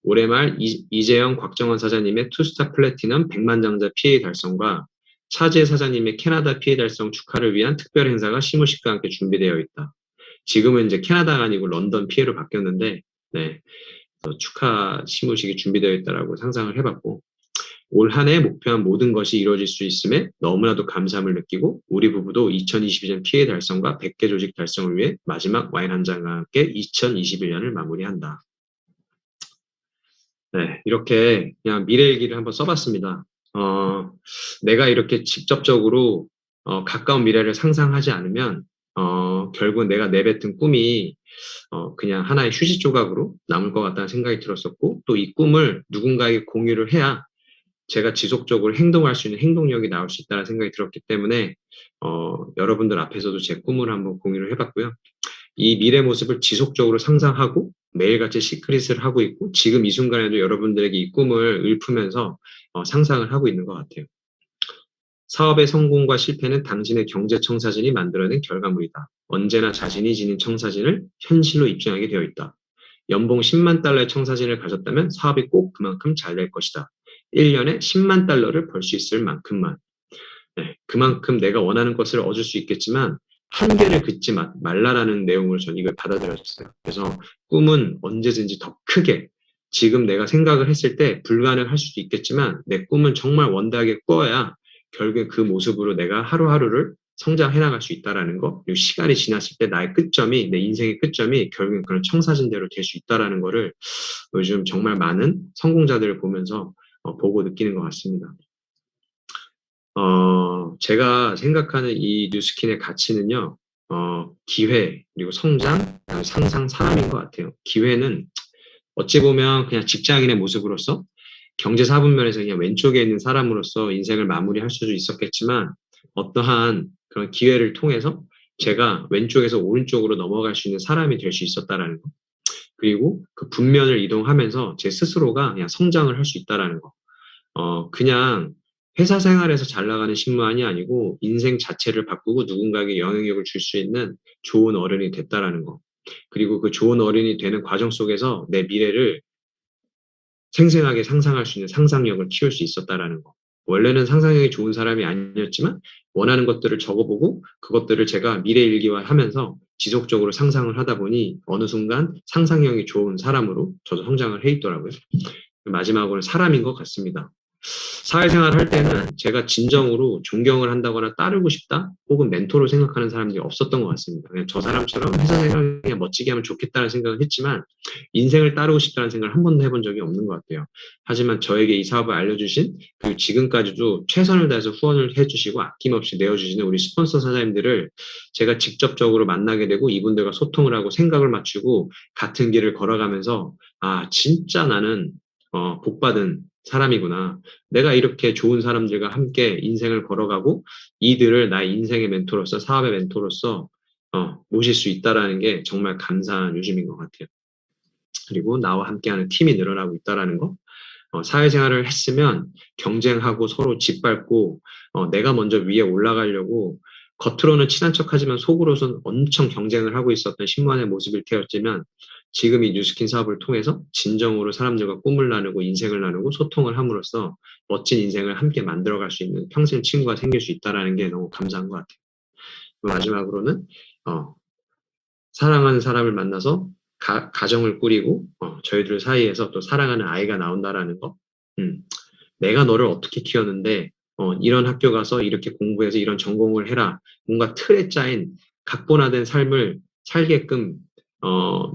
올해 말 이재영 곽정원 사장님의 투스타 플래티넘 100만 장자 PA 달성과 차재 사장님의 캐나다 PA 달성 축하를 위한 특별 행사가 시무식과 함께 준비되어 있다. 지금은 이제 캐나다가 아니고 런던 PA로 바뀌었는데 축하 시무식이 준비되어 있다라고 상상을 해봤고 올 한 해 목표한 모든 것이 이루어질 수 있음에 너무나도 감사함을 느끼고 우리 부부도 2022년 PA 달성과 100개 조직 달성을 위해 마지막 와인 한 잔과 함께 2021년을 마무리한다. 네, 이렇게 그냥 미래 일기를 한번 써봤습니다. 내가 이렇게 직접적으로 가까운 미래를 상상하지 않으면 결국 내가 내뱉은 꿈이 그냥 하나의 휴지 조각으로 남을 것 같다는 생각이 들었었고 또 이 꿈을 누군가에게 공유를 해야 제가 지속적으로 행동할 수 있는 행동력이 나올 수 있다는 생각이 들었기 때문에 여러분들 앞에서도 제 꿈을 한번 공유를 해봤고요. 이 미래 모습을 지속적으로 상상하고 매일같이 시크릿을 하고 있고 지금 이 순간에도 여러분들에게 이 꿈을 읊으면서 상상을 하고 있는 것 같아요. 사업의 성공과 실패는 당신의 경제 청사진이 만들어낸 결과물이다. 언제나 자신이 지닌 청사진을 현실로 입증하게 되어 있다. 연봉 10만 달러의 청사진을 가졌다면 사업이 꼭 그만큼 잘 될 것이다. 1년에 10만 달러를 벌 수 있을 만큼만. 네, 그만큼 내가 원하는 것을 얻을 수 있겠지만 한계를 긋지 말라라는 내용으로 전 이걸 받아들여졌어요. 그래서 꿈은 언제든지 더 크게 지금 내가 생각을 했을 때 불가능할 수도 있겠지만 내 꿈은 정말 원대하게 꾸어야 결국에 그 모습으로 내가 하루하루를 성장해 나갈 수 있다라는 거, 그리고 시간이 지났을 때 나의 끝점이, 내 인생의 끝점이 결국엔 그런 청사진대로 될 수 있다라는 거를 요즘 정말 많은 성공자들을 보면서 보고 느끼는 것 같습니다. 제가 생각하는 이 뉴스킨의 가치는요, 기회, 그리고 성장, 그리고 상상, 사람인 것 같아요. 기회는 어찌 보면 그냥 직장인의 모습으로서 경제 4분면에서 그냥 왼쪽에 있는 사람으로서 인생을 마무리할 수도 있었겠지만 어떠한 그런 기회를 통해서 제가 왼쪽에서 오른쪽으로 넘어갈 수 있는 사람이 될 수 있었다라는 거. 그리고 그 분면을 이동하면서 제 스스로가 그냥 성장을 할 수 있다라는 거. 그냥 회사 생활에서 잘 나가는 신무한이 아니고 인생 자체를 바꾸고 누군가에게 영향력을 줄 수 있는 좋은 어른이 됐다라는 거. 그리고 그 좋은 어른이 되는 과정 속에서 내 미래를 생생하게 상상할 수 있는 상상력을 키울 수 있었다라는 거. 원래는 상상력이 좋은 사람이 아니었지만 원하는 것들을 적어보고 그것들을 제가 미래 일기화하면서 지속적으로 상상을 하다 보니 어느 순간 상상력이 좋은 사람으로 저도 성장을 해 있더라고요. 마지막으로는 사람인 것 같습니다. 사회생활 할 때는 제가 진정으로 존경을 한다거나 따르고 싶다 혹은 멘토로 생각하는 사람들이 없었던 것 같습니다. 그냥 저 사람처럼 회사 생활 그냥 멋지게 하면 좋겠다는 생각을 했지만 인생을 따르고 싶다는 생각을 한 번도 해본 적이 없는 것 같아요. 하지만 저에게 이 사업을 알려주신 그리고 지금까지도 최선을 다해서 후원을 해주시고 아낌없이 내어주시는 우리 스폰서 사장님들을 제가 직접적으로 만나게 되고 이분들과 소통을 하고 생각을 맞추고 같은 길을 걸어가면서 아 진짜 나는 복받은 사람이구나. 내가 이렇게 좋은 사람들과 함께 인생을 걸어가고 이들을 나의 인생의 멘토로서 사업의 멘토로서 모실 수 있다라는 게 정말 감사한 요즘인 것 같아요. 그리고 나와 함께하는 팀이 늘어나고 있다라는 거. 사회생활을 했으면 경쟁하고 서로 짓밟고 내가 먼저 위에 올라가려고 겉으로는 친한 척하지만 속으로는 엄청 경쟁을 하고 있었던 신무한의 모습을 태웠지만 지금 이 뉴스킨 사업을 통해서 진정으로 사람들과 꿈을 나누고 인생을 나누고 소통을 함으로써 멋진 인생을 함께 만들어갈 수 있는 평생 친구가 생길 수 있다는 게 너무 감사한 것 같아요. 마지막으로는 사랑하는 사람을 만나서 가정을 꾸리고 저희들 사이에서 또 사랑하는 아이가 나온다라는 거. 내가 너를 어떻게 키웠는데 이런 학교 가서 이렇게 공부해서 이런 전공을 해라. 뭔가 틀에 짜인 각본화된 삶을 살게끔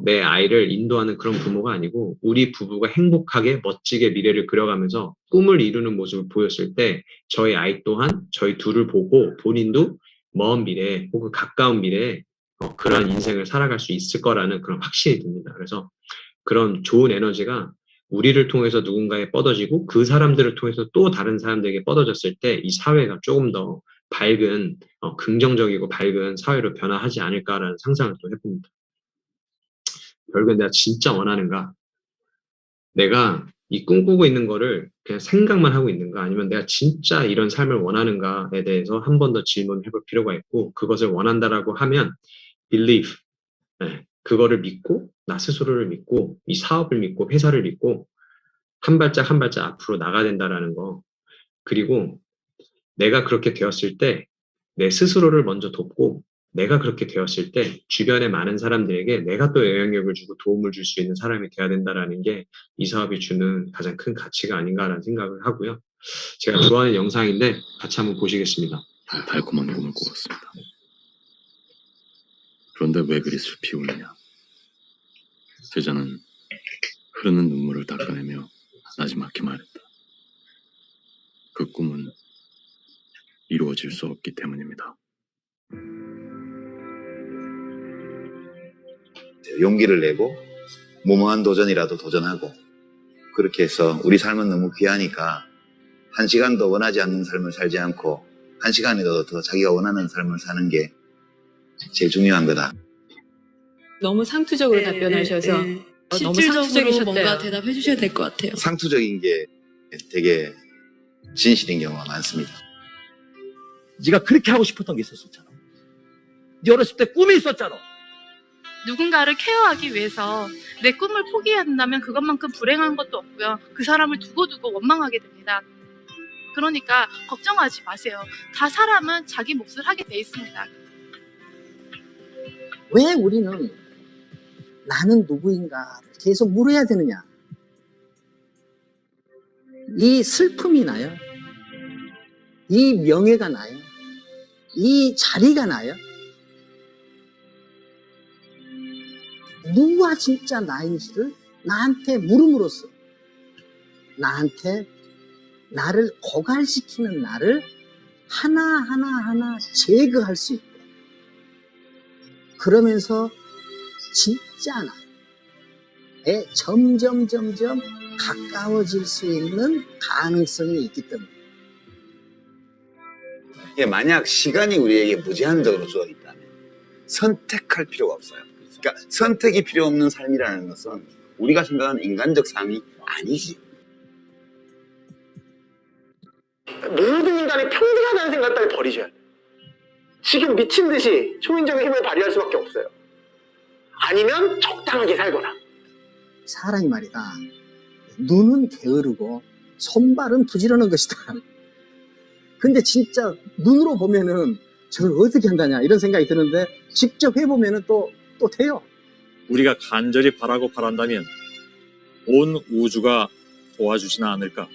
내 아이를 인도하는 그런 부모가 아니고 우리 부부가 행복하게 멋지게 미래를 그려가면서 꿈을 이루는 모습을 보였을 때 저희 아이 또한 저희 둘을 보고 본인도 먼 미래 혹은 가까운 미래에 그런 인생을 살아갈 수 있을 거라는 그런 확신이 듭니다. 그래서 그런 좋은 에너지가 우리를 통해서 누군가에 뻗어지고 그 사람들을 통해서 또 다른 사람들에게 뻗어졌을 때 이 사회가 조금 더 밝은 긍정적이고 밝은 사회로 변화하지 않을까라는 상상을 또 해봅니다. 결국엔 내가 진짜 원하는가? 내가 이 꿈꾸고 있는 거를 그냥 생각만 하고 있는가? 아니면 내가 진짜 이런 삶을 원하는가에 대해서 한 번 더 질문을 해볼 필요가 있고 그것을 원한다라고 하면 believe, 네, 그거를 믿고 나 스스로를 믿고 이 사업을 믿고 회사를 믿고 한 발짝 한 발짝 앞으로 나가야 된다라는 거. 그리고 내가 그렇게 되었을 때 내 스스로를 먼저 돕고 내가 그렇게 되었을 때 주변의 많은 사람들에게 내가 또 영향력을 주고 도움을 줄 수 있는 사람이 돼야 된다라는 게 이 사업이 주는 가장 큰 가치가 아닌가라는 생각을 하고요. 제가 좋아하는 영상인데 같이 한번 보시겠습니다. 달콤한 꿈을 꾸었습니다. 그런데 왜 그리 슬피 울리냐? 제자는 흐르는 눈물을 닦아내며 나지막히 말했다. 그 꿈은 이루어질 수 없기 때문입니다. 용기를 내고 무모한 도전이라도 도전하고 그렇게 해서 우리 삶은 너무 귀하니까 한 시간도 원하지 않는 삶을 살지 않고 한 시간이라도 더 자기가 원하는 삶을 사는 게 제일 중요한 거다. 너무 상투적으로 답변하셔서 너무 실질적으로 상투적이셨대요. 뭔가 대답해 주셔야 될 것 같아요. 상투적인 게 되게 진실인 경우가 많습니다. 네가 그렇게 하고 싶었던 게 있었잖아. 네 어렸을 때 꿈이 있었잖아. 누군가를 케어하기 위해서 내 꿈을 포기한다면 그것만큼 불행한 것도 없고요. 그 사람을 두고두고 원망하게 됩니다. 그러니까 걱정하지 마세요. 다 사람은 자기 몫을 하게 돼 있습니다. 왜 우리는 나는 누구인가를 계속 물어야 되느냐? 이 슬픔이 나요? 이 명예가 나요? 이 자리가 나요? 누가 진짜 나인지를 나한테 물음으로써 나한테 나를 고갈시키는 나를 하나하나 제거할 수 있고, 그러면서 진짜 나에 점점 가까워질 수 있는 가능성이 있기 때문에. 예, 만약 시간이 우리에게 무제한적으로 주어 있다면 선택할 필요가 없어요. 그러니까 선택이 필요 없는 삶이라는 것은 우리가 생각하는 인간적 삶이 아니지. 모든 인간이 평등하다는 생각을 빨리 버리셔야 돼요. 지금 미친 듯이 초인적인 힘을 발휘할 수밖에 없어요. 아니면 적당하게 살거나. 사람이 말이다, 눈은 게으르고 손발은 부지런한 것이다. 근데 진짜 눈으로 보면은 저걸 어떻게 한다냐 이런 생각이 드는데, 직접 해보면은 또 돼요. 우리가 간절히 바라고 바란다면 온 우주가 도와주지는 않을까?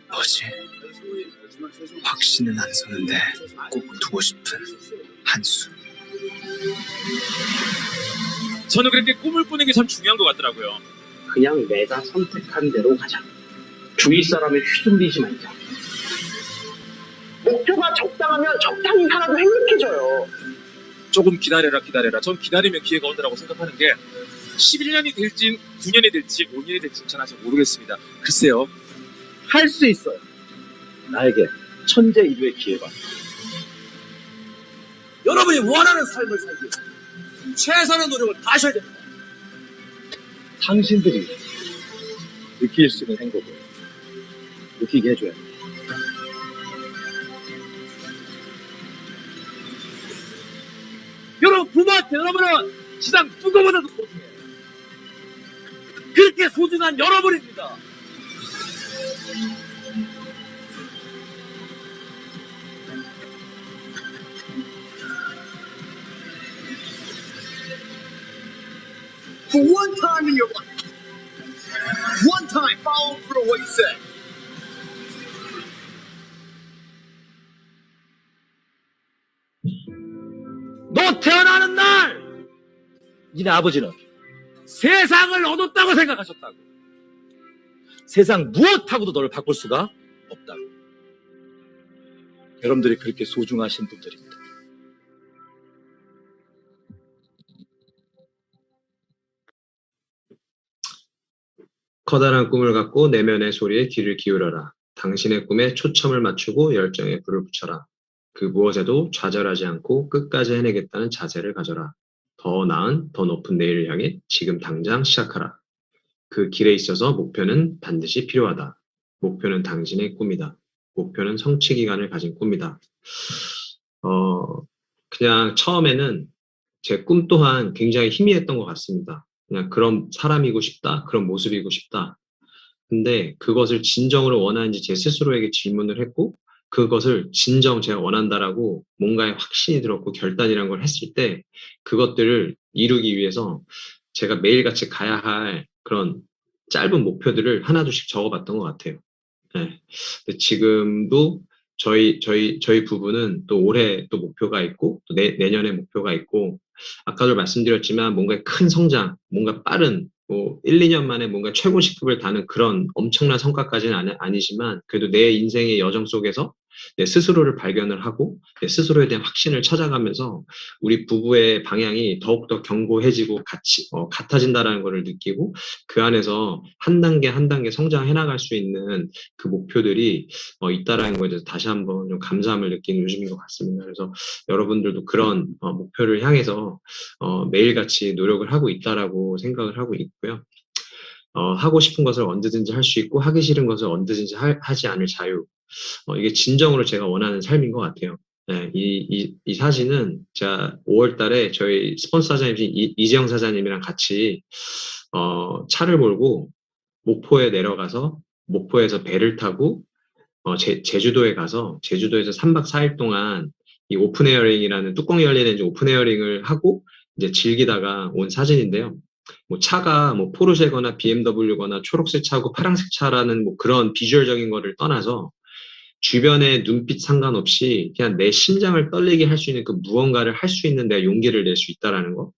뭐지? 확신은 안 서는데 꼭 두고 싶은 한숨. 저는 그렇게 꿈을 꾸는 게 참 중요한 것 같더라고요. 그냥 내가 선택한 대로 가자. 주위 사람에 휘둘리지 말자. 목표가 적당하면 적당히 살아도 행복해져요. 조금 기다려라. 전 기다리면 기회가 온다고 생각하는 게 11년이 될지 9년이 될지 5년이 될지 전 아직 모르겠습니다. 글쎄요. 할 수 있어요. 나에게 천재 일류의 기회가. 여러분이 원하는 삶을 살기 위해 최선의 노력을 다하셔야 됩니다. 당신들이 느낄 수 있는 행복을 느끼게 해줘야 돼요. 여러분, 부모한테 여러분은 세상 누구보다도 소중해요. 그렇게 소중한 여러분입니다. For one time in your life, one time follow through what you said. 너 태어나는 날 니네 아버지는 세상을 얻었다고 생각하셨다고. 세상 무엇하고도 너를 바꿀 수가 없다고. 여러분들이 그렇게 소중하신 분들입니다. 커다란 꿈을 갖고 내면의 소리에 귀를 기울여라. 당신의 꿈에 초점을 맞추고 열정에 불을 붙여라. 그 무엇에도 좌절하지 않고 끝까지 해내겠다는 자세를 가져라. 더 나은, 더 높은 내일을 향해 지금 당장 시작하라. 그 길에 있어서 목표는 반드시 필요하다. 목표는 당신의 꿈이다. 목표는 성취 기간을 가진 꿈이다. 그냥 처음에는 제 꿈 또한 굉장히 희미했던 것 같습니다. 그냥 그런 사람이고 싶다, 그런 모습이고 싶다. 근데 그것을 진정으로 원하는지 제 스스로에게 질문을 했고, 그것을 진정 제가 원한다라고 뭔가에 확신이 들었고 결단이란 걸 했을 때, 그것들을 이루기 위해서 제가 매일같이 가야 할 그런 짧은 목표들을 하나둘씩 적어봤던 것 같아요. 네. 근데 지금도 저희 부부는 또 올해 또 목표가 있고, 또 내년에 목표가 있고, 아까도 말씀드렸지만 뭔가 큰 성장, 뭔가 빠른, 1, 2년 만에 뭔가 최고 시급을 다는 그런 엄청난 성과까지는 아니지만, 그래도 내 인생의 여정 속에서 내 스스로를 발견을 하고 내 스스로에 대한 확신을 찾아가면서 우리 부부의 방향이 더욱더 견고해지고 같아진다라는 것을 느끼고 그 안에서 한 단계 한 단계 성장해 나갈 수 있는 그 목표들이 있다라는 것에 대해서 다시 한번 좀 감사함을 느끼는 요즘인 것 같습니다. 그래서 여러분들도 그런 목표를 향해서 매일같이 노력을 하고 있다라고 생각을 하고 있고요. 하고 싶은 것을 언제든지 할 수 있고 하기 싫은 것을 언제든지 하지 않을 자유. 이게 진정으로 제가 원하는 삶인 것 같아요. 네, 이 사진은 제가 5월 달에 저희 스폰서 사장님 이재영 사장님이랑 같이 차를 몰고 목포에 내려가서 목포에서 배를 타고 제주도에 가서 제주도에서 3박 4일 동안 이 오픈 에어링이라는 뚜껑이 열리는 오픈 에어링을 하고 이제 즐기다가 온 사진인데요. 뭐 차가 뭐 포르쉐거나 BMW거나 초록색 차고 파란색 차라는 뭐 그런 비주얼적인 거를 떠나서 주변의 눈빛 상관없이 그냥 내 심장을 떨리게 할 수 있는 그 무언가를 할 수 있는 내가 용기를 낼 수 있다라는 거.